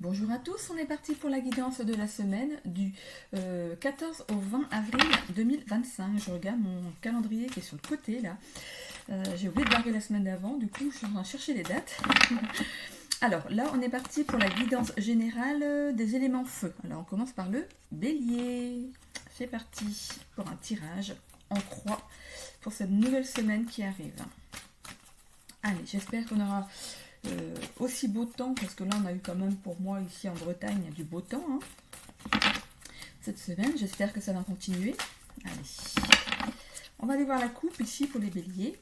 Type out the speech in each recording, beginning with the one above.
Bonjour à tous, on est parti pour la guidance de la semaine du 14 au 20 avril 2025. Je regarde mon calendrier qui est sur le côté là. J'ai oublié de barrer la semaine d'avant, du coup je suis en train de chercher les dates. Alors là on est parti pour la guidance générale des éléments feu. Alors on commence par le bélier. C'est parti pour un tirage en croix pour cette nouvelle semaine qui arrive. Allez, j'espère qu'on aura aussi beau temps, parce que là on a eu quand même pour moi ici en Bretagne du beau temps cette semaine. J'espère que ça va continuer. Allez, on va aller voir la coupe ici pour les béliers.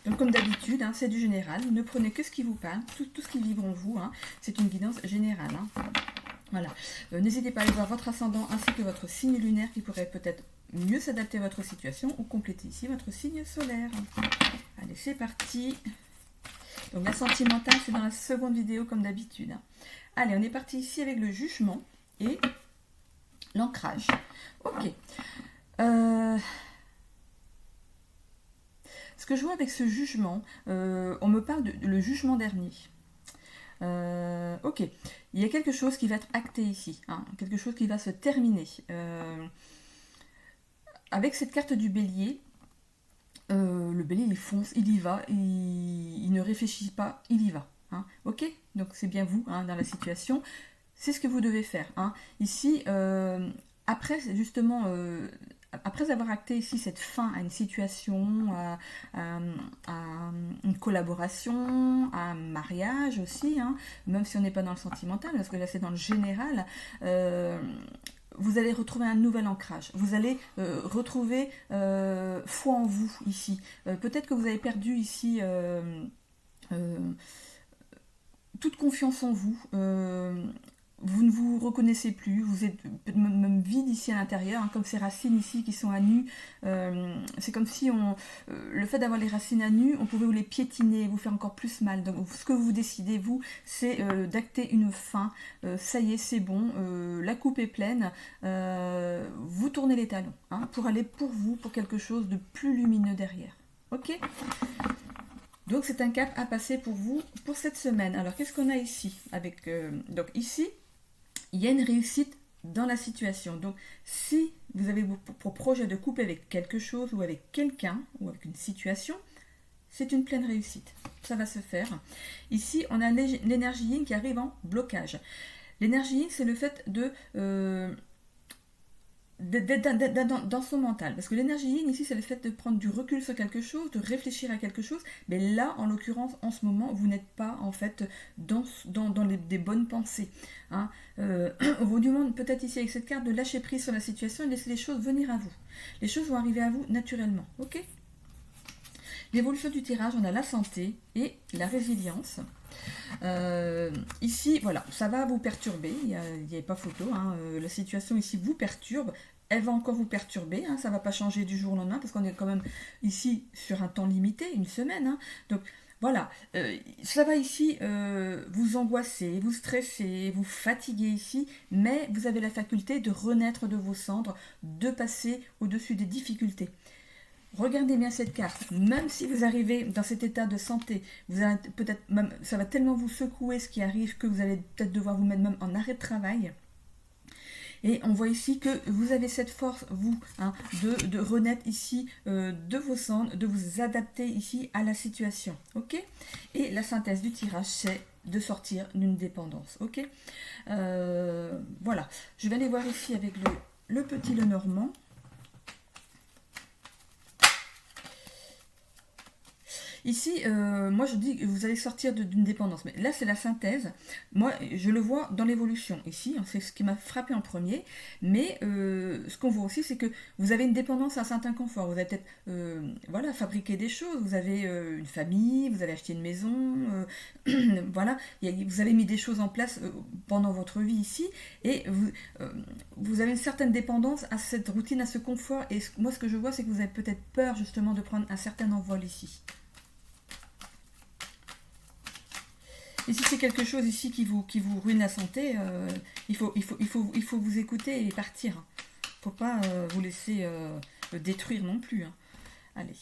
Donc comme d'habitude, c'est du général. Ne prenez que ce qui vous parle, tout ce qui vibre en vous. C'est une guidance générale. Voilà. N'hésitez pas à aller voir votre ascendant ainsi que votre signe lunaire qui pourrait peut-être mieux s'adapter à votre situation, ou compléter ici votre signe solaire. Allez, c'est parti. Donc la sentimentale, c'est dans la seconde vidéo comme d'habitude. Allez, on est parti ici avec le jugement et l'ancrage. Ok. Ce que je vois avec ce jugement, on me parle de le jugement dernier. Ok. Il y a quelque chose qui va être acté ici. Quelque chose qui va se terminer. Avec cette carte du bélier, le bélier il fonce, il y va, il ne réfléchit pas, il y va. Ok, donc c'est bien vous dans la situation, c'est ce que vous devez faire. Ici, après justement, après avoir acté ici cette fin à une situation, à une collaboration, à un mariage aussi, même si on n'est pas dans le sentimental, parce que là c'est dans le général. Vous allez retrouver un nouvel ancrage. Vous allez retrouver foi en vous ici. Peut-être que vous avez perdu ici toute confiance en vous. Vous ne vous reconnaissez plus. Vous êtes même vide ici à l'intérieur, comme ces racines ici qui sont à nu. C'est comme si le fait d'avoir les racines à nu, on pouvait vous les piétiner, vous faire encore plus mal. Donc ce que vous décidez, vous, c'est d'acter une fin. Ça y est, c'est bon. La coupe est pleine. Vous tournez les talons pour aller pour vous, pour quelque chose de plus lumineux derrière. Ok ? Donc c'est un cap à passer pour vous pour cette semaine. Alors qu'est-ce qu'on a ici avec, donc ici, il y a une réussite dans la situation. Donc si vous avez pour projet de couper avec quelque chose ou avec quelqu'un ou avec une situation, c'est une pleine réussite. Ça va se faire. Ici, on a l'énergie yin qui arrive en blocage. L'énergie yin, c'est le fait d'être dans son mental. Parce que l'énergie yin ici, c'est le fait de prendre du recul sur quelque chose, de réfléchir à quelque chose. Mais là, en l'occurrence, en ce moment, vous n'êtes pas en fait dans des bonnes pensées. Vous du monde, peut-être ici avec cette carte, de lâcher prise sur la situation et laisser les choses venir à vous. Les choses vont arriver à vous naturellement. Ok ? L'évolution du tirage, on a la santé et la résilience. Ici, voilà, ça va vous perturber, il n'y a pas photo, la situation ici vous perturbe, elle va encore vous perturber, ça ne va pas changer du jour au lendemain, parce qu'on est quand même ici sur un temps limité, une semaine, donc voilà, ça va ici vous angoisser, vous stresser, vous fatiguer ici, mais vous avez la faculté de renaître de vos cendres, de passer au-dessus des difficultés. Regardez bien cette carte, même si vous arrivez dans cet état de santé, vous allez peut-être même, ça va tellement vous secouer ce qui arrive que vous allez peut-être devoir vous mettre même en arrêt de travail. Et on voit ici que vous avez cette force, vous, de renaître ici de vos cendres, de vous adapter ici à la situation. Ok ? Et la synthèse du tirage, c'est de sortir d'une dépendance. Ok ? Voilà. Je vais aller voir ici avec le petit Lenormand. Ici, moi je dis que vous allez sortir d'une dépendance, mais là c'est la synthèse. Moi je le vois dans l'évolution. Ici, c'est ce qui m'a frappé en premier, mais ce qu'on voit aussi c'est que vous avez une dépendance à un certain confort. Vous avez peut-être fabriqué des choses, vous avez une famille, vous avez acheté une maison, voilà, vous avez mis des choses en place pendant votre vie ici, et vous avez une certaine dépendance à cette routine, à ce confort, et moi ce que je vois c'est que vous avez peut-être peur justement de prendre un certain envol ici. Et si c'est quelque chose ici qui vous ruine la santé, il faut vous écouter et partir. Il ne faut pas vous laisser détruire non plus. Allez.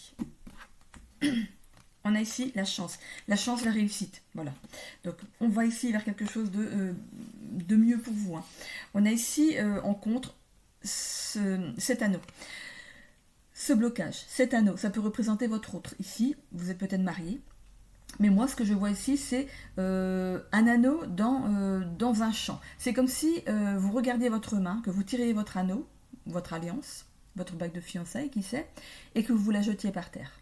On a ici la chance, la réussite, voilà. Donc on va ici vers quelque chose de mieux pour vous. Hein. On a ici en contre cet anneau. Ce blocage, cet anneau, ça peut représenter votre autre. Ici, vous êtes peut-être marié. Mais moi, ce que je vois ici, c'est un anneau dans un champ. C'est comme si vous regardiez votre main, que vous tiriez votre anneau, votre alliance, votre bague de fiançailles, qui sait, et que vous la jetiez par terre.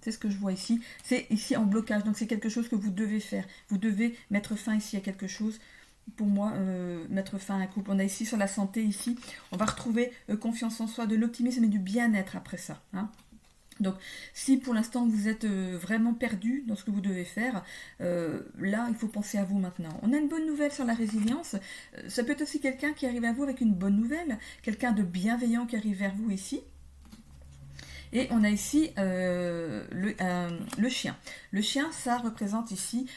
C'est ce que je vois ici. C'est ici en blocage, donc c'est quelque chose que vous devez faire. Vous devez mettre fin ici à quelque chose. Pour moi, mettre fin à un couple. On a ici sur la santé, ici, on va retrouver confiance en soi, de l'optimisme et du bien-être après ça. Hein. Donc, si pour l'instant vous êtes vraiment perdu dans ce que vous devez faire, là, il faut penser à vous maintenant. On a une bonne nouvelle sur la résilience. Ça peut être aussi quelqu'un qui arrive à vous avec une bonne nouvelle, quelqu'un de bienveillant qui arrive vers vous ici. Et on a ici le chien. Le chien, ça représente ici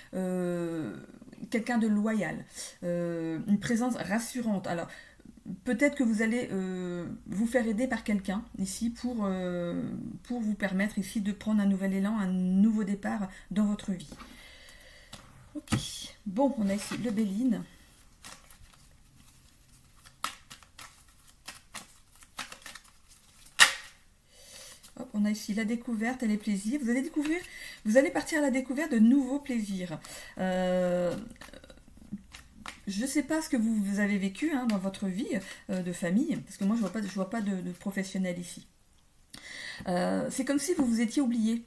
quelqu'un de loyal, une présence rassurante. Alors, peut-être que vous allez vous faire aider par quelqu'un ici pour vous permettre ici de prendre un nouvel élan, un nouveau départ dans votre vie. Ok, bon, on a ici le Béline. Hop, on a ici la découverte et les plaisirs. Vous allez découvrir, vous allez partir à la découverte de nouveaux plaisirs. Je ne sais pas ce que vous avez vécu hein, dans votre vie de famille, parce que moi je vois pas de professionnel ici. C'est comme si vous vous étiez oublié.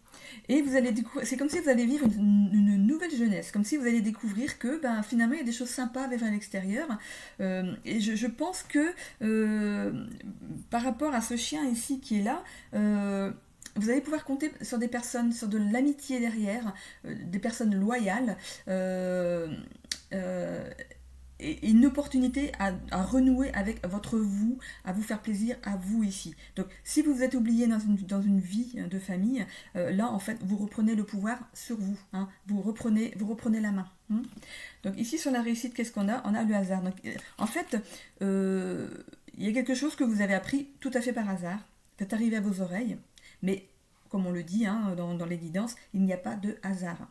Et vous allez découvrir, c'est comme si vous allez vivre une nouvelle jeunesse, comme si vous allez découvrir que finalement il y a des choses sympas à vivre à l'extérieur. Et je pense que par rapport à ce chien ici qui est là, vous allez pouvoir compter sur des personnes, sur de l'amitié derrière, des personnes loyales. Et une opportunité à renouer avec votre vous, à vous faire plaisir à vous ici. Donc si vous vous êtes oublié dans une vie de famille, là en fait vous reprenez le pouvoir sur vous, hein, vous reprenez la main. Hein. Donc ici sur la réussite, qu'est-ce qu'on a? On a le hasard. Donc, en fait, il y a quelque chose que vous avez appris tout à fait par hasard, c'est arrivé à vos oreilles, mais comme on le dit hein, dans les guidances, il n'y a pas de hasard.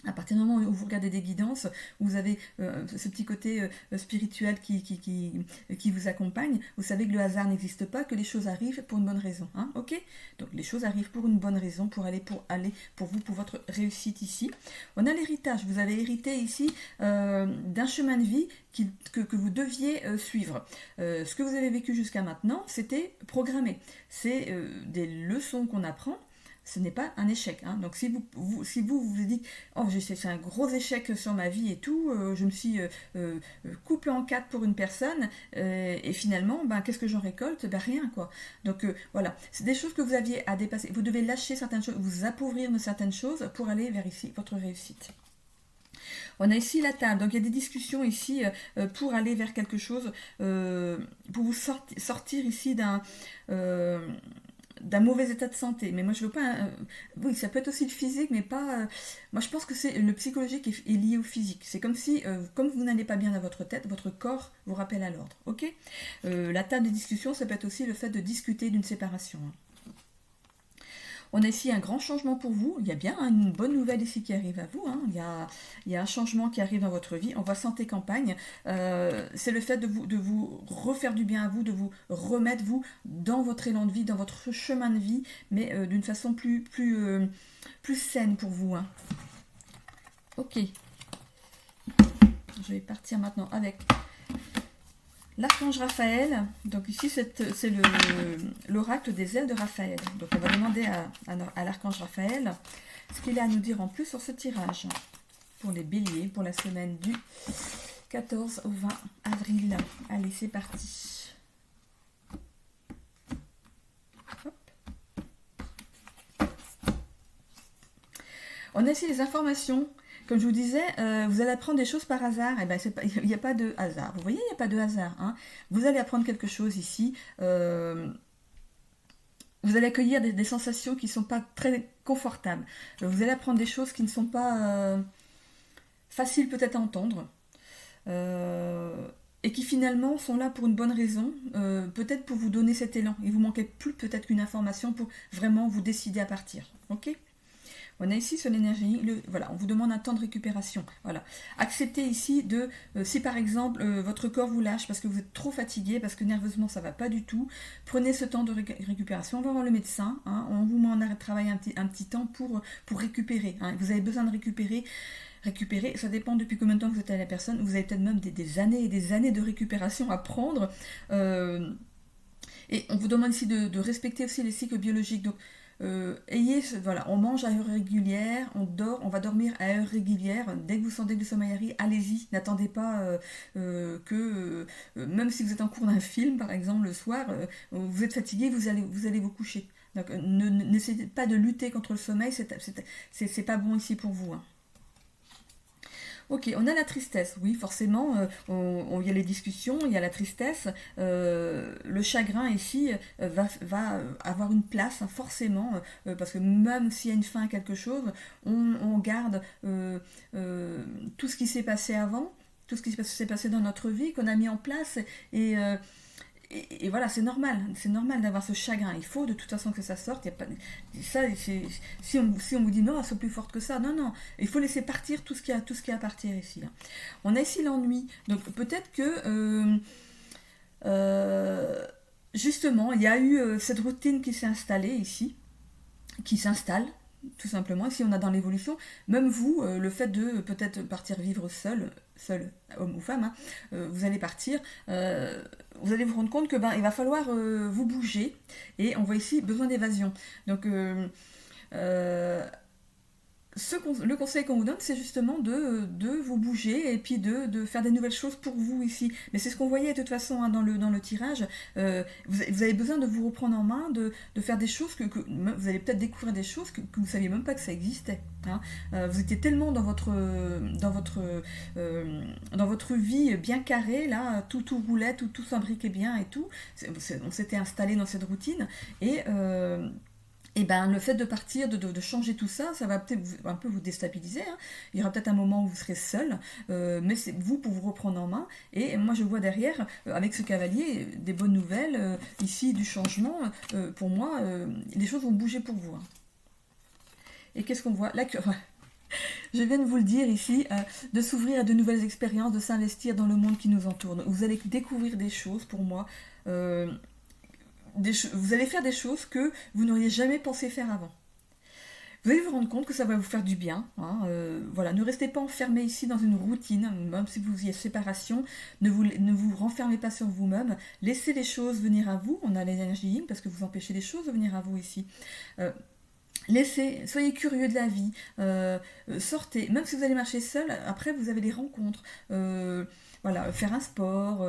À partir du moment où vous regardez des guidances, vous avez ce petit côté spirituel qui vous accompagne, vous savez que le hasard n'existe pas, que les choses arrivent pour une bonne raison. Hein, ok? Donc les choses arrivent pour une bonne raison, pour vous, pour votre réussite ici. On a l'héritage. Vous avez hérité ici d'un chemin de vie que vous deviez suivre. Ce que vous avez vécu jusqu'à maintenant, c'était programmé. C'est des leçons qu'on apprend. Ce n'est pas un échec. Hein. Donc si vous dites « Oh, c'est un gros échec sur ma vie et tout, je me suis coupé en quatre pour une personne, et finalement, qu'est-ce que j'en récolte? Rien, quoi. » Donc voilà, c'est des choses que vous aviez à dépasser. Vous devez lâcher certaines choses, vous appauvrir de certaines choses pour aller vers ici, votre réussite. On a ici la table, donc il y a des discussions ici pour aller vers quelque chose, pour vous sortir ici d'un mauvais état de santé. Mais moi, je veux pas... oui, ça peut être aussi le physique, mais pas... moi, je pense que c'est le psychologique est lié au physique. C'est comme si, comme vous n'allez pas bien dans votre tête, votre corps vous rappelle à l'ordre. Ok? La table de discussion, ça peut être aussi le fait de discuter d'une séparation. Hein. On a ici un grand changement pour vous. Il y a bien une bonne nouvelle ici qui arrive à vous. Hein. Il y a un changement qui arrive dans votre vie. On voit santé campagne. C'est le fait de vous refaire du bien à vous, de vous remettre vous dans votre élan de vie, dans votre chemin de vie, mais d'une façon plus saine pour vous. Hein. Ok. Je vais partir maintenant avec l'archange Raphaël. Donc ici c'est l'oracle des ailes de Raphaël. Donc on va demander à l'archange Raphaël ce qu'il a à nous dire en plus sur ce tirage pour les béliers pour la semaine du 14 au 20 avril. Allez, c'est parti. Hop. On a ici les informations. Comme je vous disais, vous allez apprendre des choses par hasard. Eh ben, il n'y a pas de hasard. Vous voyez, il n'y a pas de hasard. Hein. Vous allez apprendre quelque chose ici. Vous allez accueillir des sensations qui ne sont pas très confortables. Vous allez apprendre des choses qui ne sont pas faciles peut-être à entendre. Et qui finalement sont là pour une bonne raison. Peut-être pour vous donner cet élan. Il vous manquait plus peut-être qu'une information pour vraiment vous décider à partir. Ok ? On a ici sur l'énergie, voilà, on vous demande un temps de récupération. Voilà. Acceptez ici si par exemple votre corps vous lâche parce que vous êtes trop fatigué, parce que nerveusement ça va pas du tout, prenez ce temps de récupération. On va voir le médecin, hein, on vous met en arrêt de travail un petit temps pour récupérer. Hein. Vous avez besoin de récupérer, ça dépend depuis combien de temps vous êtes à la personne. Vous avez peut-être même des années et des années de récupération à prendre. Et on vous demande ici de respecter aussi les cycles biologiques. Donc, voilà, on mange à heure régulière, on va dormir à heure régulière. Dès que vous sentez que le sommeil arrive, allez-y. N'attendez pas même si vous êtes en cours d'un film, par exemple, le soir, vous êtes fatigué, vous allez vous coucher. Donc, n'essayez pas de lutter contre le sommeil, c'est pas bon ici pour vous. Hein. Ok, on a la tristesse, oui, forcément, il y a les discussions, il y a la tristesse, le chagrin ici va avoir une place, hein, forcément, parce que même s'il y a une fin à quelque chose, on garde tout ce qui s'est passé avant, tout ce qui s'est passé dans notre vie, qu'on a mis en place, et voilà, c'est normal d'avoir ce chagrin. Il faut de toute façon que ça sorte. Y a pas, ça, si on vous dit non, elles sont plus fortes que ça, non, il faut laisser partir tout ce qui a à partir ici. Hein. On a ici l'ennui. Donc peut-être que justement, il y a eu cette routine qui s'est installée ici, qui s'installe. Tout simplement, si on a dans l'évolution, même vous, le fait de peut-être partir vivre seul, homme ou femme, hein, vous allez partir, vous allez vous rendre compte que il va falloir vous bouger, et on voit ici besoin d'évasion. Donc le conseil qu'on vous donne, c'est justement de vous bouger et puis de faire des nouvelles choses pour vous ici. Mais c'est ce qu'on voyait de toute façon, hein, dans le tirage. Vous avez besoin de vous reprendre en main, de faire des choses que vous allez peut-être découvrir des choses que vous ne saviez même pas que ça existait. Hein. Vous étiez tellement dans votre vie bien carrée, là, tout roulait, tout s'imbriquait bien et tout. On s'était installé dans cette routine et le fait de partir, de changer tout ça, ça va peut-être un peu vous déstabiliser. Hein. Il y aura peut-être un moment où vous serez seul, mais c'est vous pour vous reprendre en main. Et moi, je vois derrière, avec ce cavalier, des bonnes nouvelles, ici, du changement. Pour moi, les choses vont bouger pour vous. Hein. Et qu'est-ce qu'on voit? Je viens de vous le dire ici, de s'ouvrir à de nouvelles expériences, de s'investir dans le monde qui nous entoure. Vous allez découvrir des choses, pour moi, vous allez faire des choses que vous n'auriez jamais pensé faire avant. Vous allez vous rendre compte que ça va vous faire du bien. Hein, voilà, ne restez pas enfermé ici dans une routine, même si vous y êtes séparation, ne vous renfermez pas sur vous-même, laissez les choses venir à vous. On a l'énergie yin parce que vous empêchez les choses de venir à vous ici. Soyez curieux de la vie, sortez, même si vous allez marcher seul, après vous avez des rencontres, voilà, faire un sport,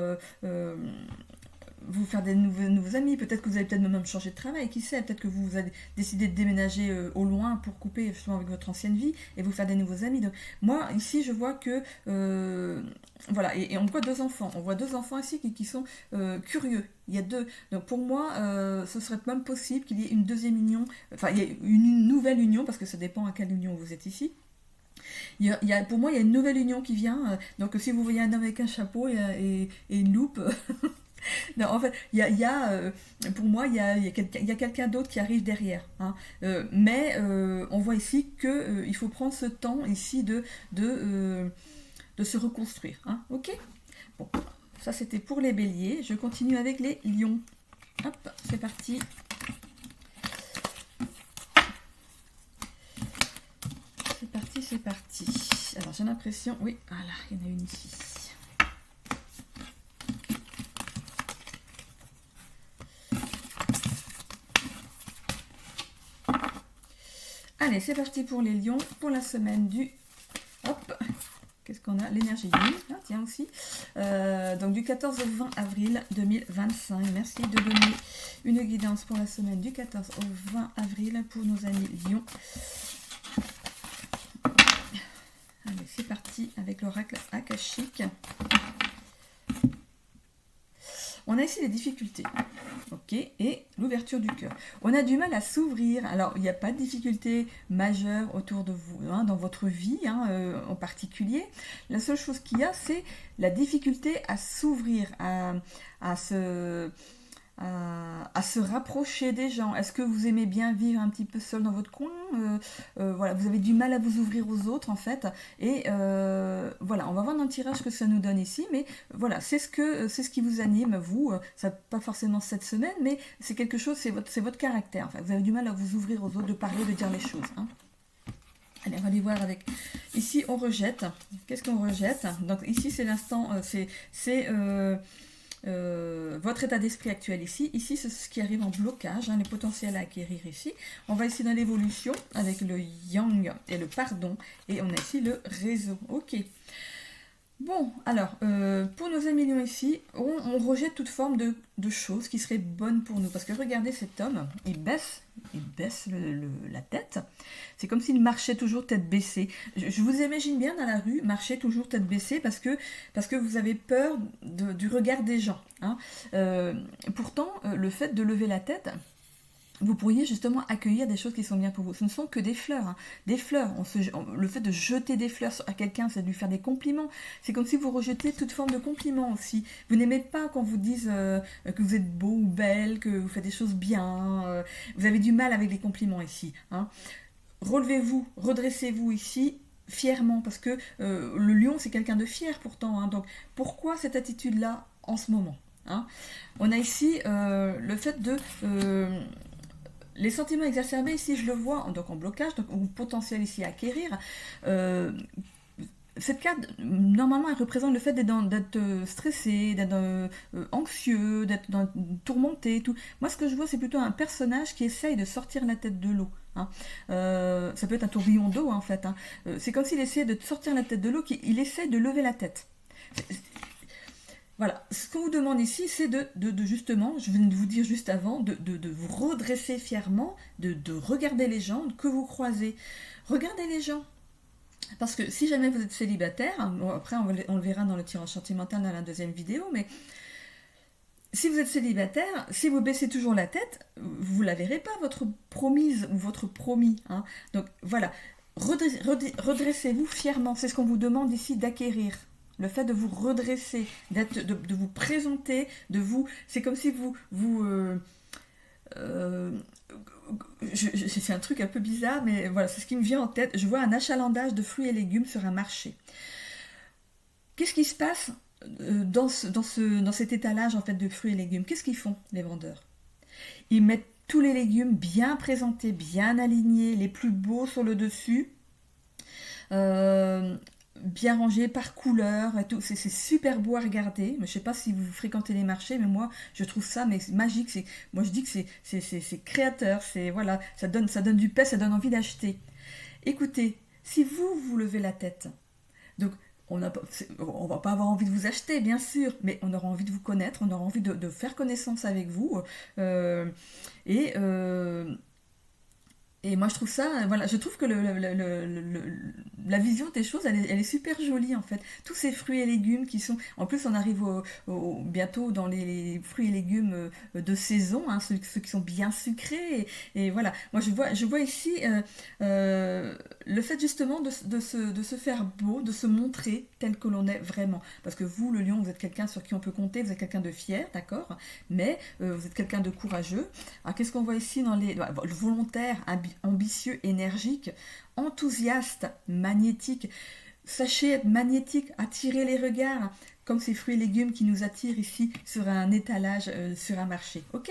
vous faire des nouveaux amis, peut-être que vous allez peut-être même changer de travail, qui sait, peut-être que vous allez décider de déménager au loin pour couper justement avec votre ancienne vie et vous faire des nouveaux amis. Donc, moi, ici, je vois que, voilà, et on voit deux enfants ici qui sont curieux. Il y a deux. Donc pour moi, ce serait même possible qu'il y ait une deuxième union, enfin, il y a une nouvelle union, parce que ça dépend à quelle union vous êtes ici. Pour moi, il y a une nouvelle union qui vient. Donc si vous voyez un homme avec un chapeau et une loupe... Non, en fait, pour moi, il y a quelqu'un d'autre qui arrive derrière. Hein. Mais on voit ici qu'il faut prendre ce temps ici de se reconstruire. Hein. Ok ? Bon, ça c'était pour les béliers. Je continue avec les lions. Hop, c'est parti. C'est parti. Alors j'ai l'impression... Oui, voilà, il y en a une ici. Allez, c'est parti pour les lions, pour la semaine du... Hop, qu'est-ce qu'on a? L'énergie yin, ah, tiens aussi. Donc du 14 au 20 avril 2025. Merci de donner une guidance pour la semaine du 14 au 20 avril pour nos amis lions. Allez, c'est parti avec l'oracle akashique. On a ici les difficultés, ok, et l'ouverture du cœur. On a du mal à s'ouvrir. Alors, il n'y a pas de difficulté majeure autour de vous, hein, dans votre vie en particulier. La seule chose qu'il y a, c'est la difficulté à s'ouvrir, à à se rapprocher des gens. Est-ce que vous aimez bien vivre un petit peu seul dans votre coin? Voilà, vous avez du mal à vous ouvrir aux autres en fait. Et voilà, on va voir dans le tirage ce que ça nous donne ici. Mais voilà, c'est ce qui vous anime, vous. Ça pas forcément cette semaine, mais c'est quelque chose, c'est votre caractère. Enfin, vous avez du mal à vous ouvrir aux autres, de parler, de dire les choses. Hein. Allez, on va aller voir avec... Ici, on rejette. Qu'est-ce qu'on rejette? Donc ici, c'est l'instant... votre état d'esprit actuel ici. Ici, c'est ce qui arrive en blocage, hein, les potentiels à acquérir ici. On va ici dans l'évolution avec le yang et le pardon. Et on a ici le réseau. Ok. Bon, alors, pour nos amis lions ici, on rejette toute forme de choses qui seraient bonnes pour nous. Parce que regardez cet homme, il baisse la tête. C'est comme s'il marchait toujours tête baissée. Je vous imagine bien dans la rue, marcher toujours tête baissée parce que vous avez peur du regard des gens. Hein. Pourtant, le fait de lever la tête... vous pourriez justement accueillir des choses qui sont bien pour vous. Ce ne sont que des fleurs. Hein. Des fleurs. Le fait de jeter des fleurs à quelqu'un, c'est de lui faire des compliments. C'est comme si vous rejetez toute forme de compliment aussi. Vous n'aimez pas quand vous disent que vous êtes beau ou belle, que vous faites des choses bien. Vous avez du mal avec les compliments ici. Hein. Relevez-vous, redressez-vous ici fièrement. Parce que le lion, c'est quelqu'un de fier pourtant. Hein. Donc pourquoi cette attitude-là en ce moment? Hein. On a ici le fait de... les sentiments exacerbés, ici je le vois, donc en blocage, donc ou potentiel ici à acquérir. Cette carte, normalement, elle représente le fait d'être stressé, d'être anxieux, d'être tourmenté, tout. Moi, ce que je vois, c'est plutôt un personnage qui essaye de sortir la tête de l'eau. Hein. Ça peut être un tourbillon d'eau, en fait. Hein. C'est comme s'il essayait de sortir la tête de l'eau, qu'il essaye de lever la tête. Voilà, ce qu'on vous demande ici, c'est de justement, je viens de vous dire juste avant, de vous redresser fièrement, de regarder les gens que vous croisez. Regardez les gens. Parce que si jamais vous êtes célibataire, bon, après on le verra dans le tirage sentimental dans la deuxième vidéo, mais si vous êtes célibataire, si vous baissez toujours la tête, vous ne la verrez pas, votre promise ou votre promis. Hein. Donc voilà, redressez-vous fièrement, c'est ce qu'on vous demande ici d'acquérir. Le fait de vous redresser, de vous présenter, c'est comme si c'est un truc un peu bizarre, mais voilà, c'est ce qui me vient en tête. Je vois un achalandage de fruits et légumes sur un marché. Qu'est-ce qui se passe dans cet étalage en fait de fruits et légumes? Qu'est-ce qu'ils font, les vendeurs? Ils mettent tous les légumes bien présentés, bien alignés, les plus beaux sur le dessus. Bien rangé par couleur et tout, c'est super beau à regarder. Je ne sais pas si vous fréquentez les marchés, mais moi je trouve ça magique. Moi je dis que c'est créateur, voilà, ça donne du paix, ça donne envie d'acheter. Écoutez, si vous levez la tête, donc on va pas avoir envie de vous acheter bien sûr, mais on aura envie de vous connaître, on aura envie de faire connaissance avec vous et moi je trouve ça, voilà, je trouve que la vision des choses, elle est super jolie en fait. Tous ces fruits et légumes qui sont, en plus on arrive bientôt dans les fruits et légumes de saison, hein, ceux qui sont bien sucrés. Et voilà, moi je vois ici le fait justement de se faire beau, de se montrer tel que l'on est vraiment. Parce que vous, le lion, vous êtes quelqu'un sur qui on peut compter, vous êtes quelqu'un de fier, d'accord, mais vous êtes quelqu'un de courageux. Alors qu'est-ce qu'on voit ici dans le volontaire, ambitieux, énergique, enthousiaste, magnétique. Sachez être magnétique, attirer les regards, comme ces fruits et légumes qui nous attirent ici sur un étalage, sur un marché. Ok?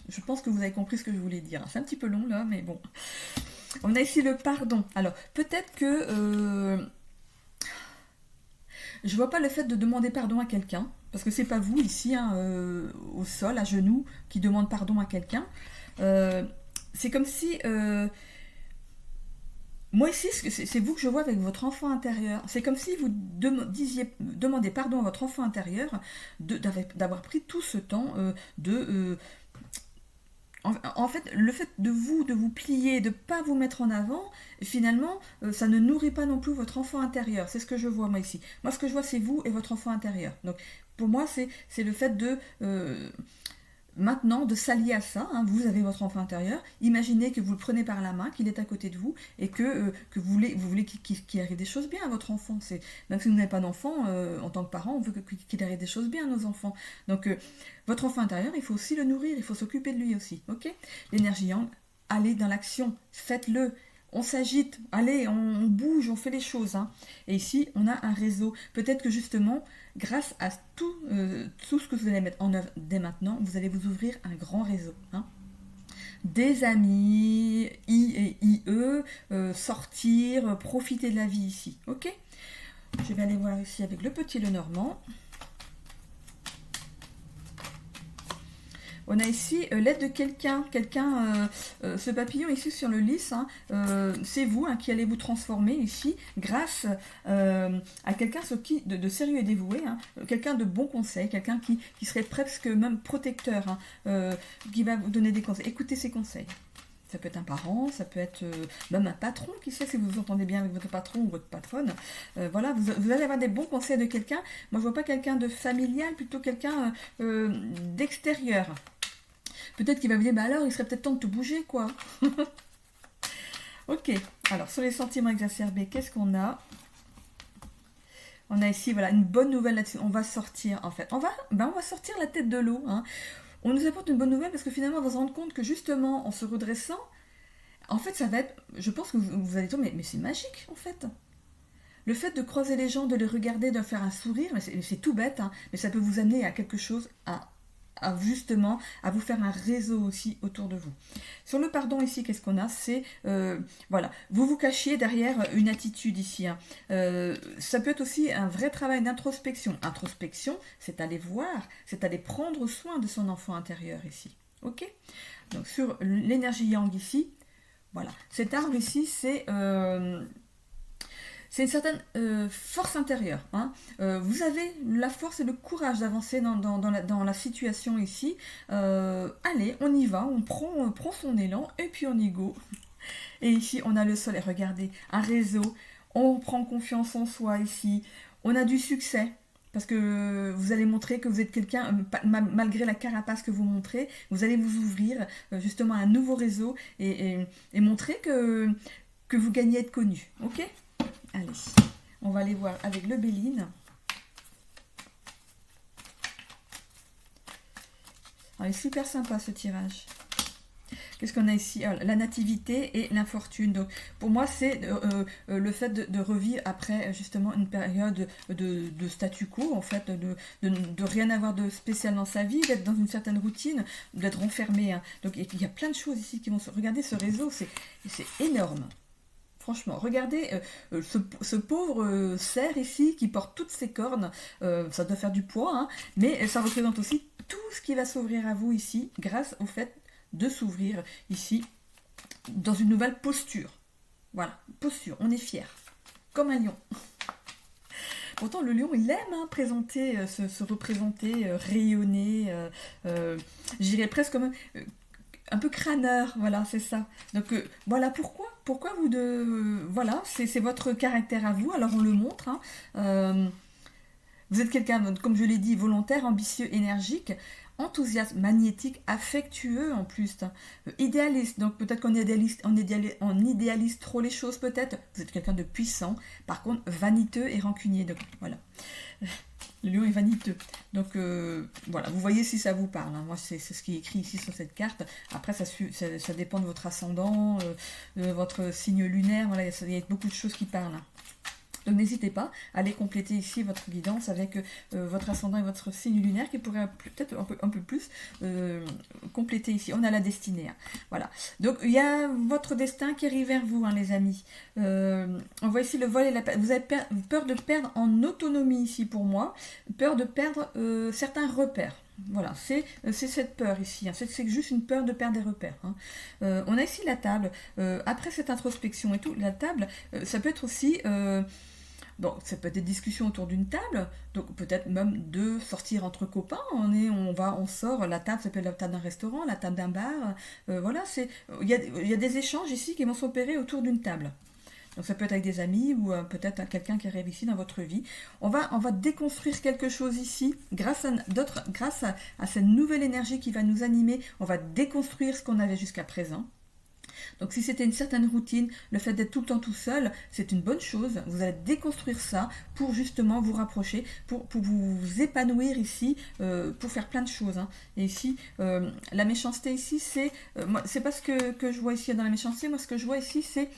Je pense que vous avez compris ce que je voulais dire. C'est un petit peu long là, mais bon. On a ici le pardon. Alors, peut-être que... je vois pas le fait de demander pardon à quelqu'un, parce que c'est pas vous ici, hein, au sol, à genoux, qui demande pardon à quelqu'un. C'est comme si... moi ici, c'est vous que je vois avec votre enfant intérieur. C'est comme si vous demandez pardon à votre enfant intérieur d'avoir pris tout ce temps en fait, le fait de vous plier, de ne pas vous mettre en avant, finalement, ça ne nourrit pas non plus votre enfant intérieur. C'est ce que je vois moi ici. Moi, ce que je vois, c'est vous et votre enfant intérieur. Donc, pour moi, c'est le fait de... maintenant de s'allier à ça, hein. Vous avez votre enfant intérieur, imaginez que vous le prenez par la main, qu'il est à côté de vous, et que vous voulez qu'il arrive des choses bien à votre enfant. Même si vous n'avez pas d'enfant, en tant que parent, on veut qu'il arrive des choses bien à nos enfants. Donc votre enfant intérieur, il faut aussi le nourrir, il faut s'occuper de lui aussi, ok? L'énergie yang, allez dans l'action, faites-le. On s'agite, allez, on bouge, on fait les choses, hein. Et ici, on a un réseau. Peut-être que justement, grâce à tout ce que vous allez mettre en œuvre dès maintenant, vous allez vous ouvrir un grand réseau, hein. Des amis, I et IE, sortir, profiter de la vie ici, ok? Je vais aller voir ici avec le petit Lenormand. On a ici l'aide de quelqu'un, ce papillon ici sur le lys, hein, c'est vous, hein, qui allez vous transformer ici grâce à quelqu'un de sérieux et dévoué, hein, quelqu'un de bon conseil, quelqu'un qui serait presque même protecteur, hein, qui va vous donner des conseils. Écoutez ses conseils. Ça peut être un parent, ça peut être même un patron, qui sait, si vous vous entendez bien avec votre patron ou votre patronne. Voilà, vous allez avoir des bons conseils de quelqu'un. Moi, je vois pas quelqu'un de familial, plutôt quelqu'un d'extérieur. Peut-être qu'il va vous dire, bah alors, il serait peut-être temps de te bouger, quoi. Ok, alors, sur les sentiments exacerbés, qu'est-ce qu'on a? On a ici, voilà, une bonne nouvelle là-dessus. On va sortir, en fait. On va sortir la tête de l'eau, hein. On nous apporte une bonne nouvelle parce que finalement, on va se rendre compte que justement, en se redressant, en fait, ça va être... Je pense que vous allez dire, mais c'est magique, en fait. Le fait de croiser les gens, de les regarder, de faire un sourire, c'est tout bête, hein, mais ça peut vous amener à quelque chose, justement, à vous faire un réseau aussi autour de vous. Sur le pardon ici, qu'est-ce qu'on a? C'est, voilà, vous vous cachiez derrière une attitude ici, hein. Ça peut être aussi un vrai travail d'introspection. Introspection, c'est aller voir, c'est aller prendre soin de son enfant intérieur ici. Ok? Donc sur l'énergie yang ici, voilà. Cet arbre ici, c'est une certaine force intérieure, hein. Vous avez la force et le courage d'avancer dans la situation ici. Allez, on y va, on prend son élan et puis on y go. Et ici, on a le soleil, regardez, un réseau. On prend confiance en soi ici. On a du succès. Parce que vous allez montrer que vous êtes quelqu'un, malgré la carapace que vous montrez, vous allez vous ouvrir justement à un nouveau réseau et montrer que vous gagnez à être connu. Ok ? Allez, on va aller voir avec le Béline. Il est super sympa ce tirage. Qu'est-ce qu'on a ici? La nativité et l'infortune. Donc, pour moi, c'est le fait de revivre après justement une période de statu quo, en fait, de rien avoir de spécial dans sa vie, d'être dans une certaine routine, d'être enfermé, hein. Donc, il y a plein de choses ici qui vont se... Regardez ce réseau, c'est énorme. Franchement, regardez ce pauvre cerf ici qui porte toutes ses cornes, ça doit faire du poids, hein, mais ça représente aussi tout ce qui va s'ouvrir à vous ici grâce au fait de s'ouvrir ici dans une nouvelle posture. Voilà, posture, on est fier, comme un lion. Pourtant, le lion, il aime présenter, se représenter, rayonner, j'irais presque comme un peu crâneur, voilà, c'est ça. Donc, voilà pourquoi vous voilà, c'est votre caractère à vous, alors on le montre, hein. Vous êtes quelqu'un, comme je l'ai dit, volontaire, ambitieux, énergique, enthousiaste, magnétique, affectueux en plus, hein. Idéaliste, donc peut-être qu'on idéalise trop les choses, peut-être. Vous êtes quelqu'un de puissant, par contre vaniteux et rancunier, donc voilà. Le lion est vaniteux. Donc voilà, vous voyez si ça vous parle, hein. Moi, c'est ce qui est écrit ici sur cette carte. Après, ça dépend de votre ascendant, de votre signe lunaire. Voilà, il y a beaucoup de choses qui parlent, hein. Donc n'hésitez pas à aller compléter ici votre guidance avec votre ascendant et votre signe lunaire qui pourrait peut-être un peu plus compléter ici. On a la destinée, hein. Voilà. Donc il y a votre destin qui arrive vers vous, hein, les amis. On voit ici le vol et la perte. Vous avez peur de perdre en autonomie ici pour moi. Peur de perdre certains repères. Voilà, c'est cette peur ici, hein. C'est juste une peur de perdre des repères, hein. On a ici la table. Après cette introspection et tout, la table, ça peut être aussi... donc, ça peut être des discussions autour d'une table, donc peut-être même de sortir entre copains. On sort, la table, ça peut être la table d'un restaurant, la table d'un bar. Voilà, il y a des échanges ici qui vont s'opérer autour d'une table. Donc ça peut être avec des amis ou peut-être quelqu'un qui arrive ici dans votre vie. On va déconstruire quelque chose ici grâce à cette nouvelle énergie qui va nous animer. On va déconstruire ce qu'on avait jusqu'à présent. Donc si c'était une certaine routine, le fait d'être tout le temps tout seul, c'est une bonne chose. Vous allez déconstruire ça pour justement vous rapprocher, pour vous épanouir ici, pour faire plein de choses. Hein. Et ici, la méchanceté ici, c'est pas ce que je vois ici dans la méchanceté. Moi, ce que je vois ici, c'est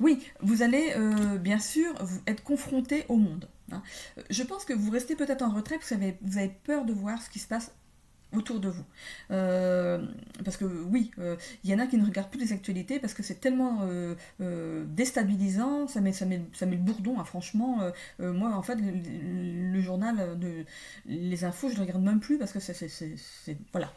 oui, vous allez bien sûr être confronté au monde. Hein. Je pense que vous restez peut-être en retrait parce que vous avez peur de voir ce qui se passe autour de vous. Parce que oui, il y en a qui ne regardent plus les actualités parce que c'est tellement déstabilisant, ça met le bourdon, hein, franchement. Moi, en fait, le journal, les infos, je ne regarde même plus parce que c'est voilà.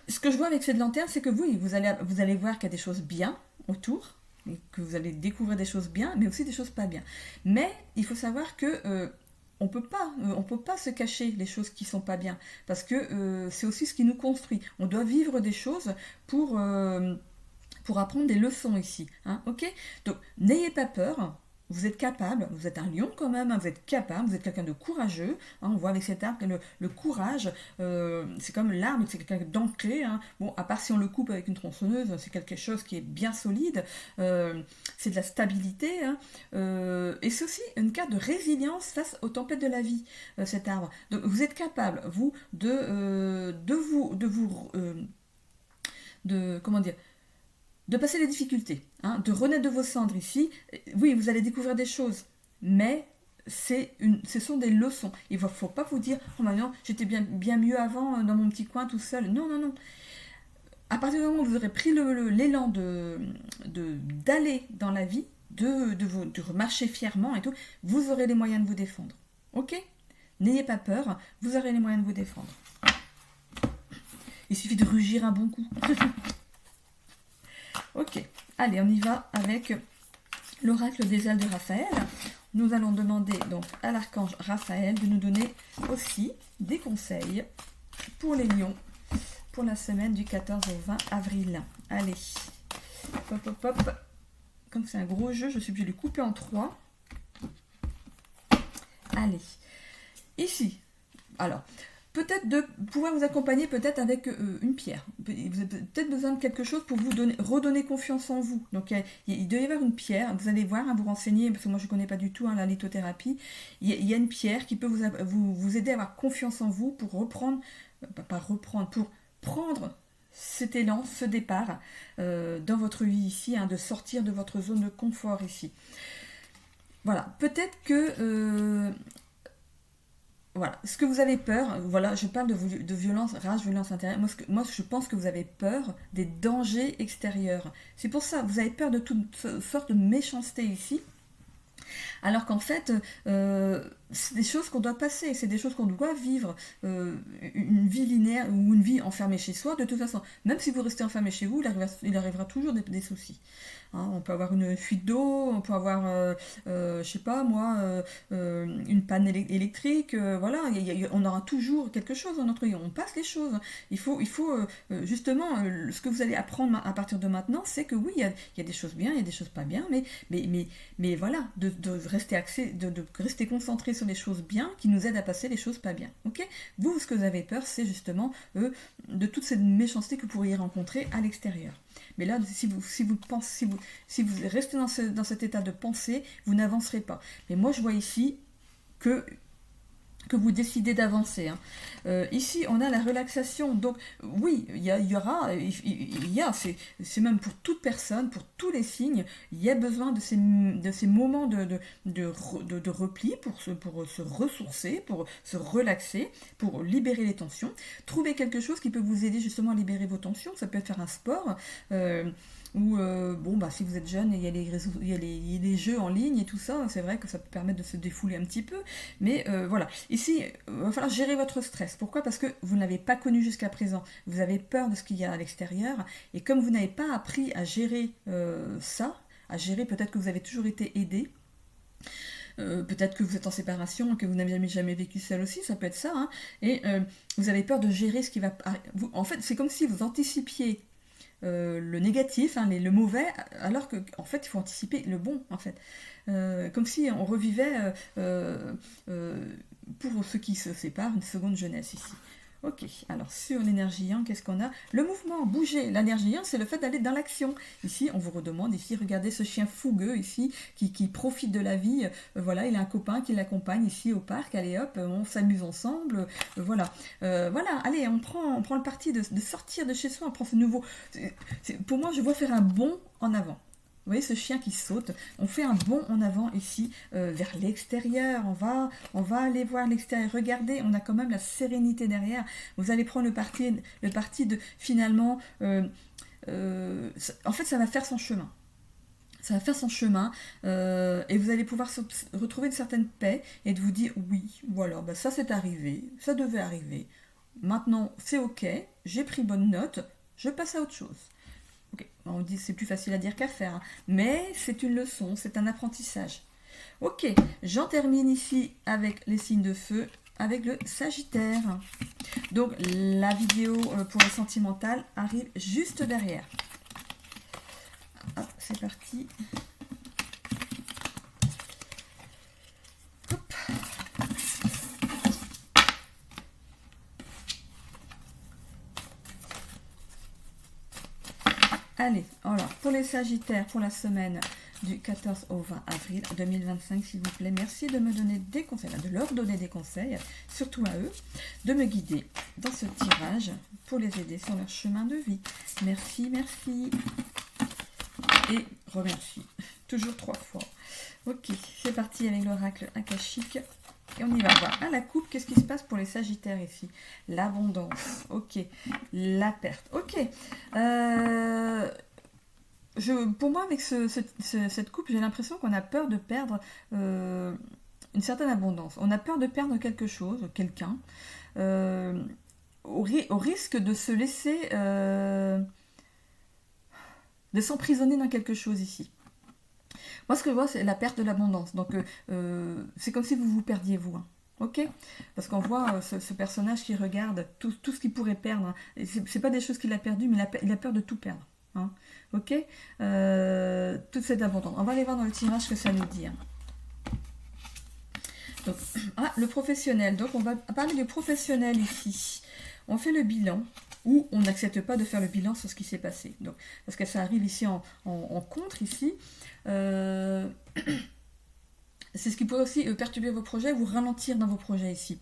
Ce que je vois avec cette lanterne, c'est que oui, vous allez voir qu'il y a des choses bien autour, et que vous allez découvrir des choses bien, mais aussi des choses pas bien. Mais il faut savoir que on peut pas se cacher les choses qui sont pas bien, parce que c'est aussi ce qui nous construit. On doit vivre des choses pour apprendre des leçons ici. Hein, ok. Donc n'ayez pas peur. Vous êtes capable, vous êtes un lion quand même, hein, vous êtes capable, vous êtes quelqu'un de courageux. Hein, on voit avec cet arbre que le courage, c'est comme l'arbre, c'est quelqu'un d'ancré. Hein. Bon, à part si on le coupe avec une tronçonneuse, c'est quelque chose qui est bien solide. C'est de la stabilité. Hein, et c'est aussi une carte de résilience face aux tempêtes de la vie, cet arbre. Donc vous êtes capable, vous, comment dire, de passer les difficultés, hein, de renaître de vos cendres ici. Oui, vous allez découvrir des choses, mais ce sont des leçons. Il ne faut pas vous dire « Oh non, j'étais bien mieux avant dans mon petit coin tout seul ». Non, non, non. À partir du moment où vous aurez pris l'élan d'aller dans la vie, de marcher fièrement et tout, vous aurez les moyens de vous défendre. Ok ? N'ayez pas peur, vous aurez les moyens de vous défendre. Il suffit de rugir un bon coup. Ok, allez, on y va avec l'oracle des ailes de Raphaël. Nous allons demander donc à l'archange Raphaël de nous donner aussi des conseils pour les lions pour la semaine du 14 au 20 avril. Allez, hop, hop, hop. Comme c'est un gros jeu, je suis obligée de le couper en 3. Allez, ici, alors... peut-être de pouvoir vous accompagner peut-être avec une pierre. Vous avez peut-être besoin de quelque chose pour vous redonner confiance en vous. Donc il doit y avoir une pierre, vous allez voir, hein, vous renseigner, parce que moi je ne connais pas du tout la lithothérapie. Il y a une pierre qui peut vous aider à avoir confiance en vous pour pour prendre cet élan, ce départ dans votre vie ici, hein, de sortir de votre zone de confort ici. Voilà, peut-être que... voilà, ce que vous avez peur, voilà, je parle de violence, rage, violence intérieure. Moi, je pense que vous avez peur des dangers extérieurs. C'est pour ça, vous avez peur de toute sorte de méchanceté ici. Alors qu'en fait, c'est des choses qu'on doit passer, c'est des choses qu'on doit vivre. Une vie linéaire ou une vie enfermée chez soi, de toute façon, même si vous restez enfermé chez vous, il arrivera toujours des soucis. Hein, on peut avoir une fuite d'eau, on peut avoir, je sais pas moi, une panne électrique, voilà, on aura toujours quelque chose dans notre vie, on passe les choses. Il faut justement, ce que vous allez apprendre à partir de maintenant, c'est que oui, il y a des choses bien, il y a des choses pas bien, mais voilà, de rester concentré sur les choses bien qui nous aident à passer les choses pas bien. Ok ? Vous, ce que vous avez peur, c'est justement de toute cette méchanceté que vous pourriez rencontrer à l'extérieur. Mais là, si vous restez dans cet état de pensée, vous n'avancerez pas. Mais moi, je vois ici que vous décidez d'avancer. Hein. Ici, on a la relaxation. Donc, oui, c'est même pour toute personne, pour tous les signes, il y a besoin de ces moments de repli pour se ressourcer, pour se relaxer, pour libérer les tensions. Trouver quelque chose qui peut vous aider justement à libérer vos tensions. Ça peut être faire un sport. Ou si vous êtes jeune, il y a les jeux en ligne et tout ça, c'est vrai que ça peut permettre de se défouler un petit peu, mais voilà. Ici, il va falloir gérer votre stress. Pourquoi ? Parce que vous n'avez pas connu jusqu'à présent. Vous avez peur de ce qu'il y a à l'extérieur, et comme vous n'avez pas appris à gérer peut-être que vous avez toujours été aidé, peut-être que vous êtes en séparation, que vous n'avez jamais vécu seul aussi, ça peut être ça, hein, et vous avez peur de gérer ce qui va... en fait, c'est comme si vous anticipiez le négatif, hein, le mauvais, alors qu'en fait, il faut anticiper le bon, en fait. Comme si on revivait, pour ceux qui se séparent, une seconde jeunesse ici. Ok, alors sur l'énergie yang, qu'est-ce qu'on a? Le mouvement, bouger. L'énergie yang, c'est le fait d'aller dans l'action. Ici, on vous redemande, ici, regardez ce chien fougueux, ici, qui profite de la vie. Voilà, il a un copain qui l'accompagne ici au parc. Allez hop, on s'amuse ensemble. Voilà. Voilà, allez, on prend le parti de sortir de chez soi, on prend ce nouveau... Pour moi, je vois faire un bond en avant. Vous voyez ce chien qui saute, on fait un bond en avant ici vers l'extérieur, on va aller voir l'extérieur, regardez, on a quand même la sérénité derrière, vous allez prendre le parti de finalement, en fait ça va faire son chemin. Ça va faire son chemin et vous allez pouvoir retrouver une certaine paix et de vous dire oui, voilà, bah ça c'est arrivé, ça devait arriver, maintenant c'est ok, j'ai pris bonne note, je passe à autre chose. Okay. On dit c'est plus facile à dire qu'à faire, hein. Mais c'est une leçon, c'est un apprentissage. Ok, j'en termine ici avec les signes de feu, avec le Sagittaire. Donc la vidéo pour le sentimental arrive juste derrière. Hop, c'est parti. Hop. Allez, alors pour les Sagittaires, pour la semaine du 14 au 20 avril 2025, s'il vous plaît, merci de me donner des conseils, de leur donner des conseils, surtout à eux, de me guider dans ce tirage pour les aider sur leur chemin de vie. Merci, merci. Et remercie. Toujours 3 fois. Ok, c'est parti avec l'oracle akashique. Et on y va voir. À la coupe, qu'est-ce qui se passe pour les Sagittaires ici? L'abondance. Ok. La perte. Ok. Pour moi, avec cette coupe, j'ai l'impression qu'on a peur de perdre une certaine abondance. On a peur de perdre quelque chose, quelqu'un, au risque de se laisser... de s'emprisonner dans quelque chose ici. Moi, ce que je vois, c'est la perte de l'abondance. Donc, c'est comme si vous vous perdiez, vous. Hein. Ok? Parce qu'on voit ce personnage qui regarde tout ce qu'il pourrait perdre. Hein. C'est pas des choses qu'il a perdues, mais il a peur de tout perdre. Hein. Ok? Toute cette abondance. On va aller voir dans le tirage ce que ça nous dit. Hein. Donc, le professionnel. Donc, on va parler du professionnel ici. On fait le bilan. Ou on n'accepte pas de faire le bilan sur ce qui s'est passé. Donc, parce que ça arrive ici en contre, ici. C'est ce qui pourrait aussi perturber vos projets, vous ralentir dans vos projets ici.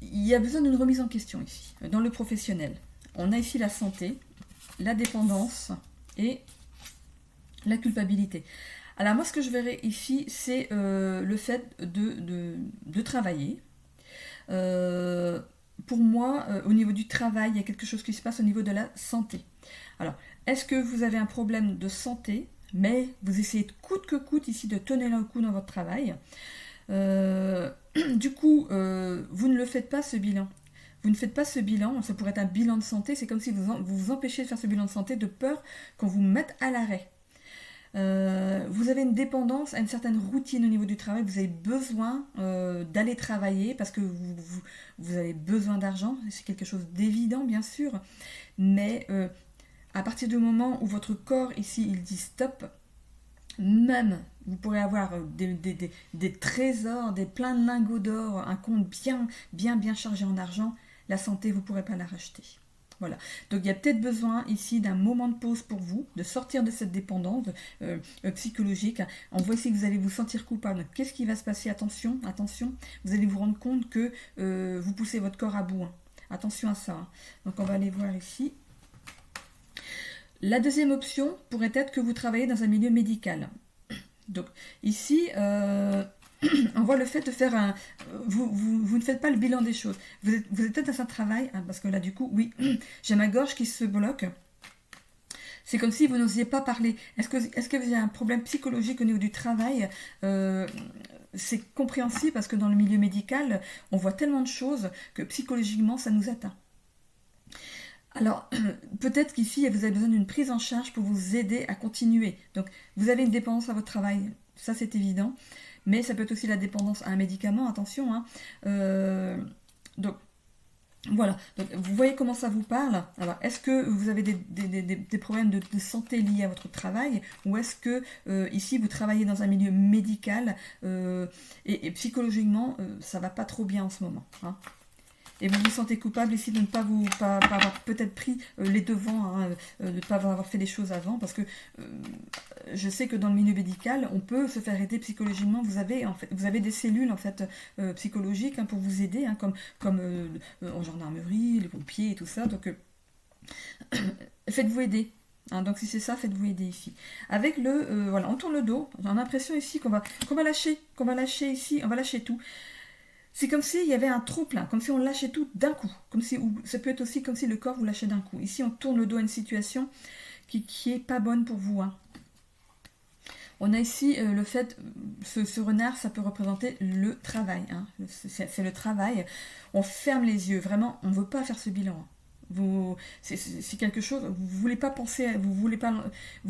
Il y a besoin d'une remise en question ici, dans le professionnel. On a ici la santé, la dépendance et la culpabilité. Alors moi, ce que je verrais ici, c'est le fait de travailler. Pour moi, au niveau du travail, il y a quelque chose qui se passe au niveau de la santé. Alors, est-ce que vous avez un problème de santé, mais vous essayez de coûte que coûte ici de tenir le coup dans votre travail? Du coup, vous ne le faites pas ce bilan. Vous ne faites pas ce bilan, ça pourrait être un bilan de santé, c'est comme si vous vous empêchez de faire ce bilan de santé de peur qu'on vous mette à l'arrêt. Vous avez une dépendance à une certaine routine au niveau du travail, vous avez besoin d'aller travailler parce que vous avez besoin d'argent, c'est quelque chose d'évident bien sûr, mais à partir du moment où votre corps ici il dit stop, même vous pourrez avoir des trésors, plein de lingots d'or, un compte bien chargé en argent, la santé vous ne pourrez pas la racheter. Voilà. Donc il y a peut-être besoin ici d'un moment de pause pour vous, de sortir de cette dépendance psychologique. On voit ici que vous allez vous sentir coupable. Qu'est-ce qui va se passer? Attention, attention. Vous allez vous rendre compte que vous poussez votre corps à bout. Hein. Attention à ça. Hein. Donc on va aller voir ici. La deuxième option pourrait être que vous travaillez dans un milieu médical. Donc ici... on voit le fait de faire vous ne faites pas le bilan des choses. Vous êtes peut-être dans un travail, hein, parce que là, du coup, oui, j'ai ma gorge qui se bloque. C'est comme si vous n'osiez pas parler. Est-ce que vous avez un problème psychologique au niveau du travail? C'est compréhensible parce que dans le milieu médical, on voit tellement de choses que psychologiquement, ça nous atteint. Alors, peut-être qu'ici, vous avez besoin d'une prise en charge pour vous aider à continuer. Donc, vous avez une dépendance à votre travail, ça c'est évident. Mais ça peut être aussi la dépendance à un médicament, attention. Hein. Donc, Voilà, donc vous voyez comment ça vous parle. Alors, est-ce que vous avez des problèmes de santé liés à votre travail, ou est-ce que ici vous travaillez dans un milieu médical et psychologiquement ça va pas trop bien en ce moment, hein. Et vous vous sentez coupable ici de ne pas avoir peut-être pris les devants, hein, de ne pas avoir fait les choses avant, parce que je sais que dans le milieu médical, on peut se faire aider psychologiquement. Vous avez des cellules en fait psychologiques, hein, pour vous aider, hein, comme en gendarmerie, les pompiers et tout ça. Donc faites-vous aider. Hein, donc si c'est ça, faites-vous aider ici. Avec voilà, on tourne le dos. J'ai l'impression ici qu'on va lâcher ici, on va lâcher tout. C'est comme s'il y avait un trop-plein, comme si on lâchait tout d'un coup. Ou ça peut être aussi comme si le corps vous lâchait d'un coup. Ici, on tourne le dos à une situation qui est pas bonne pour vous, hein. On a ici le fait, ce renard, ça peut représenter le travail, hein. C'est le travail. On ferme les yeux, vraiment, on ne veut pas faire ce bilan, hein. C'est quelque chose, vous voulez pas penser, vous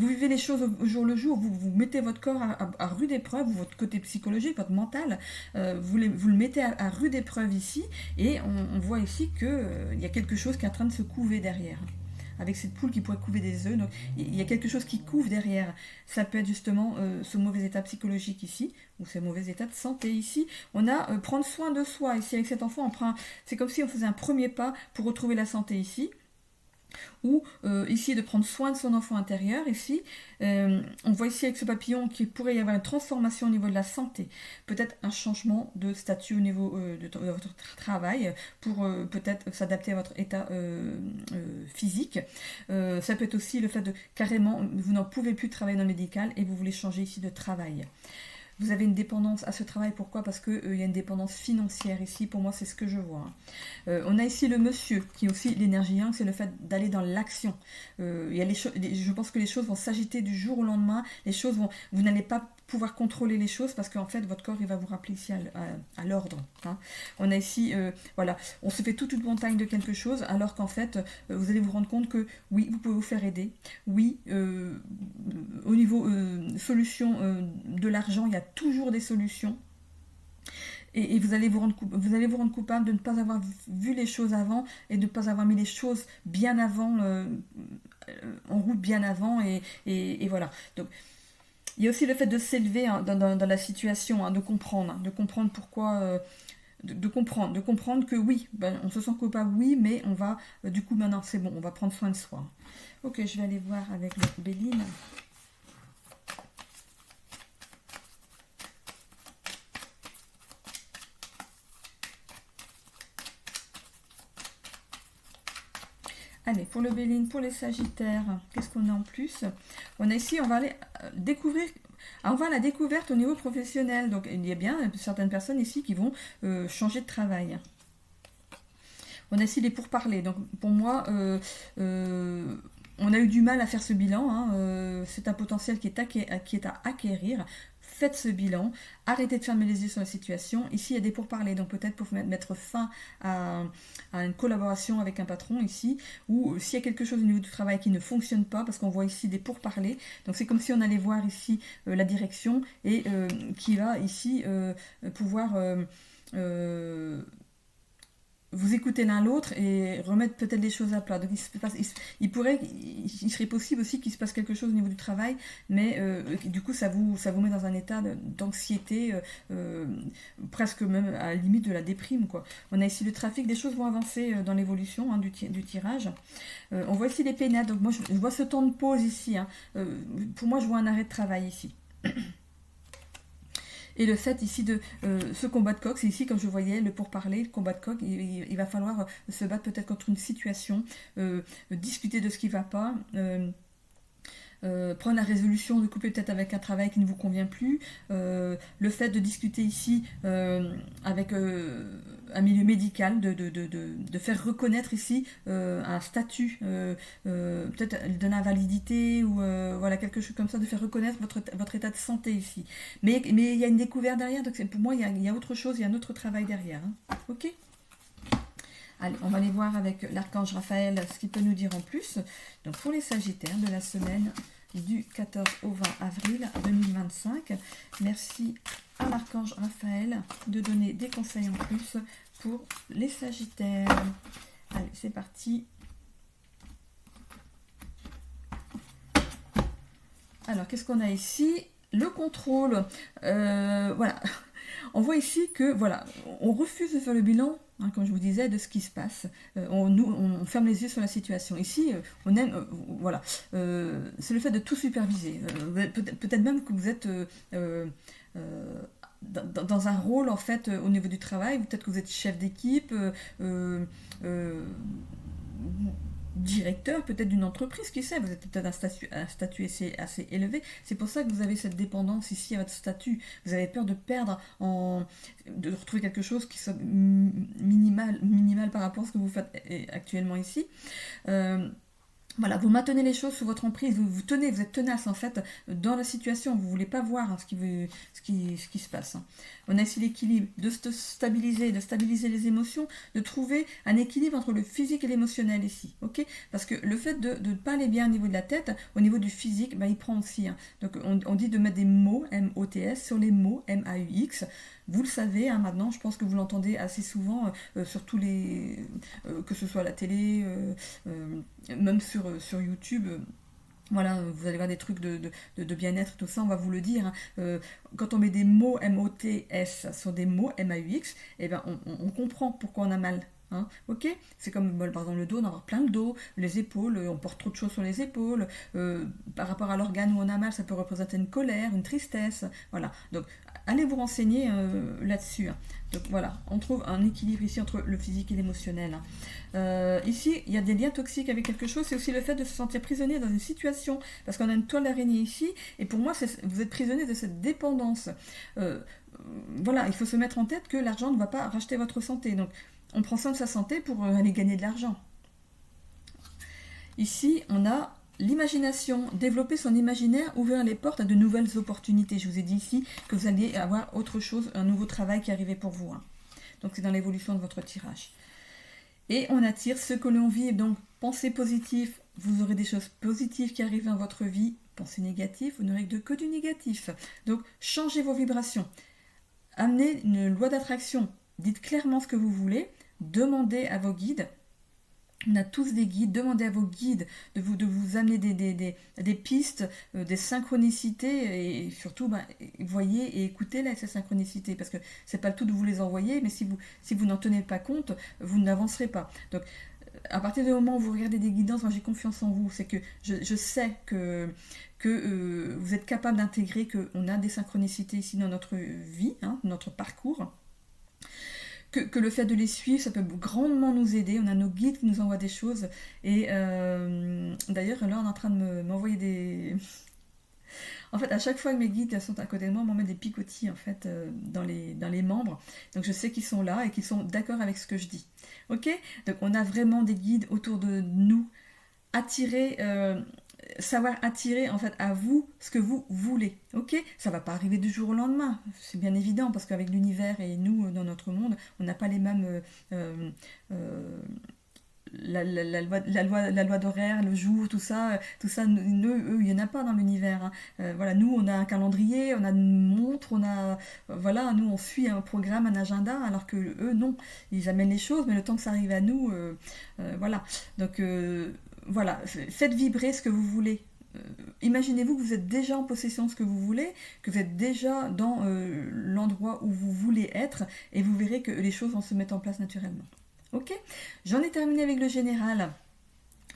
vivez les choses au jour le jour, vous mettez votre corps à rude épreuve, votre côté psychologique, votre mental, vous le mettez à rude épreuve ici, et on voit ici qu'il y a quelque chose qui est en train de se couver derrière. Avec cette poule qui pourrait couver des œufs, donc il y a quelque chose qui couvre derrière. Ça peut être justement ce mauvais état psychologique ici, ou ce mauvais état de santé ici. On a prendre soin de soi ici avec cet enfant. C'est comme si on faisait un premier pas pour retrouver la santé ici. Ou ici de prendre soin de son enfant intérieur ici. On voit ici avec ce papillon qu'il pourrait y avoir une transformation au niveau de la santé, peut-être un changement de statut au niveau de votre travail pour peut-être s'adapter à votre état physique. Ça peut être aussi le fait de carrément vous n'en pouvez plus travailler dans le médical et vous voulez changer ici de travail. Vous avez une dépendance à ce travail, pourquoi? Parce qu'il y a une dépendance financière ici, pour moi c'est ce que je vois. On a ici le monsieur, qui est aussi l'énergie yang, c'est le fait d'aller dans l'action. Je pense que les choses vont s'agiter du jour au lendemain, vous n'allez pas pouvoir contrôler les choses parce qu'en fait votre corps il va vous rappeler ici à l'ordre, hein. On a ici, voilà, on se fait toute une montagne de quelque chose alors qu'en fait vous allez vous rendre compte que oui, vous pouvez vous faire aider, oui, au niveau solution de l'argent, il y a toujours des solutions. Et vous allez vous rendre coupable de ne pas avoir vu les choses avant et de ne pas avoir mis les choses bien avant, en route bien avant, et voilà. Donc il y a aussi le fait de s'élever, hein, dans la situation, hein, de comprendre pourquoi, de comprendre que oui, on se sent coupable, oui, mais on va, du coup maintenant c'est bon, on va prendre soin de soi. Ok, je vais aller voir avec le Béline. Allez, pour le Béline, pour les Sagittaires, qu'est-ce qu'on a en plus? On a ici, on va aller découvrir. On va à la découverte au niveau professionnel. Donc, il y a bien certaines personnes ici qui vont changer de travail. On a ici les pourparlers. Donc, pour moi, on a eu du mal à faire ce bilan, hein. C'est un potentiel qui est à acquérir. Faites ce bilan, arrêtez de fermer les yeux sur la situation. Ici, il y a des pourparlers, donc peut-être pour mettre fin à une collaboration avec un patron ici, ou s'il y a quelque chose au niveau du travail qui ne fonctionne pas, parce qu'on voit ici des pourparlers, donc c'est comme si on allait voir ici la direction, et qui va ici pouvoir vous écoutez l'un l'autre et remettre peut-être les choses à plat. Donc il serait possible aussi qu'il se passe quelque chose au niveau du travail, mais du coup ça vous met dans un état d'anxiété, presque même à la limite de la déprime, quoi. On a ici le trafic, des choses vont avancer dans l'évolution, hein, du tirage. On voit ici les pénates, donc moi je vois ce temps de pause ici, hein. Pour moi je vois un arrêt de travail ici. Et le fait ici de ce combat de coq, c'est ici, comme je voyais, le pourparler, le combat de coq, il va falloir se battre peut-être contre une situation, discuter de ce qui ne va pas, prendre la résolution de couper peut-être avec un travail qui ne vous convient plus, le fait de discuter ici avec un milieu médical, de faire reconnaître ici un statut, peut-être de l'invalidité, ou voilà, quelque chose comme ça, de faire reconnaître votre état de santé ici. Mais il y a une découverte derrière, donc pour moi il y a autre chose, il y a un autre travail derrière, hein. Ok. Allez, on va aller voir avec l'archange Raphaël ce qu'il peut nous dire en plus. Donc pour les Sagittaires de la semaine du 14 au 20 avril 2025. Merci à l'archange Raphaël de donner des conseils en plus pour les Sagittaires. Allez, c'est parti. Alors, qu'est-ce qu'on a ici? Le contrôle. Voilà. On voit ici que, voilà, on refuse de faire le bilan, hein, comme je vous disais, de ce qui se passe. On ferme les yeux sur la situation. Ici, on aime, voilà, c'est le fait de tout superviser. Peut-être même que vous êtes dans un rôle, en fait, au niveau du travail. Peut-être que vous êtes chef d'équipe, directeur peut-être d'une entreprise, qui sait, vous êtes peut-être un statut assez élevé, c'est pour ça que vous avez cette dépendance ici à votre statut, vous avez peur de perdre, de retrouver quelque chose qui soit minimal par rapport à ce que vous faites actuellement ici. Voilà, vous maintenez les choses sous votre emprise, vous êtes tenace en fait dans la situation, vous ne voulez pas voir hein, ce qui se passe. Hein. On a ici l'équilibre, de stabiliser les émotions, de trouver un équilibre entre le physique et l'émotionnel ici, ok? Parce que le fait de ne pas aller bien au niveau de la tête, au niveau du physique, bah, il prend aussi. Hein. Donc on dit de mettre des mots, M-O-T-S, sur les mots, M-A-U-X. Vous le savez, hein, maintenant, je pense que vous l'entendez assez souvent sur tous les... que ce soit à la télé, même sur YouTube. Voilà, vous allez voir des trucs de bien-être, tout ça, on va vous le dire. Hein. Quand on met des mots M-O-T-S sur des mots M-A-U-X, eh ben, on comprend pourquoi on a mal. Hein, ok, c'est comme par exemple le dos, on a plein de dos, les épaules, on porte trop de choses sur les épaules, par rapport à l'organe où on a mal, ça peut représenter une colère, une tristesse, voilà, donc allez vous renseigner là-dessus. Hein. Donc voilà, on trouve un équilibre ici entre le physique et l'émotionnel. Hein. Ici, il y a des liens toxiques avec quelque chose, c'est aussi le fait de se sentir prisonnier dans une situation, parce qu'on a une toile d'araignée ici, et pour moi, vous êtes prisonnier de cette dépendance. Voilà, il faut se mettre en tête que l'argent ne va pas racheter votre santé, donc on prend soin de sa santé pour aller gagner de l'argent. Ici, on a l'imagination, développer son imaginaire, ouvrir les portes à de nouvelles opportunités. Je vous ai dit ici que vous alliez avoir autre chose, un nouveau travail qui arrivait pour vous. Hein. Donc c'est dans l'évolution de votre tirage. Et on attire ce que l'on vit. Donc pensez positif, vous aurez des choses positives qui arrivent dans votre vie. Pensez négatif, vous n'aurez que du négatif. Donc changez vos vibrations. Amenez une loi d'attraction. Dites clairement ce que vous voulez. Demandez à vos guides. On a tous des guides, demandez à vos guides de vous amener des pistes, des synchronicités, et surtout, voyez et écoutez là, ces synchronicités, parce que c'est pas le tout de vous les envoyer, mais si vous n'en tenez pas compte, vous n'avancerez pas. Donc, à partir du moment où vous regardez des guidances, moi j'ai confiance en vous, c'est que je sais que vous êtes capable d'intégrer qu'on a des synchronicités ici dans notre vie, hein, notre parcours. Que le fait de les suivre, ça peut grandement nous aider. On a nos guides qui nous envoient des choses. Et d'ailleurs, là, on est en train de m'envoyer des... En fait, à chaque fois que mes guides sont à côté de moi, on m'en met des picotis, en fait, dans les membres. Donc, je sais qu'ils sont là et qu'ils sont d'accord avec ce que je dis. Ok? Donc, on a vraiment des guides autour de nous. Savoir attirer en fait à vous ce que vous voulez, ok? Ça va pas arriver du jour au lendemain, c'est bien évident, parce qu'avec l'univers et nous dans notre monde, on n'a pas les mêmes la loi d'horaire, le jour, tout ça, eux, il n'y en a pas dans l'univers. Hein. Voilà, nous, on a un calendrier, on a une montre, voilà, nous, on suit un programme, un agenda, alors que eux, non, ils amènent les choses, mais le temps que ça arrive à nous, voilà. Donc, voilà, faites vibrer ce que vous voulez. Imaginez-vous que vous êtes déjà en possession de ce que vous voulez, que vous êtes déjà dans l'endroit où vous voulez être, et vous verrez que les choses vont se mettre en place naturellement. Ok, j'en ai terminé avec le général.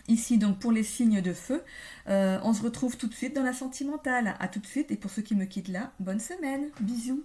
Ici, donc, pour les signes de feu, on se retrouve tout de suite dans la sentimentale. À tout de suite, et pour ceux qui me quittent là, bonne semaine, bisous.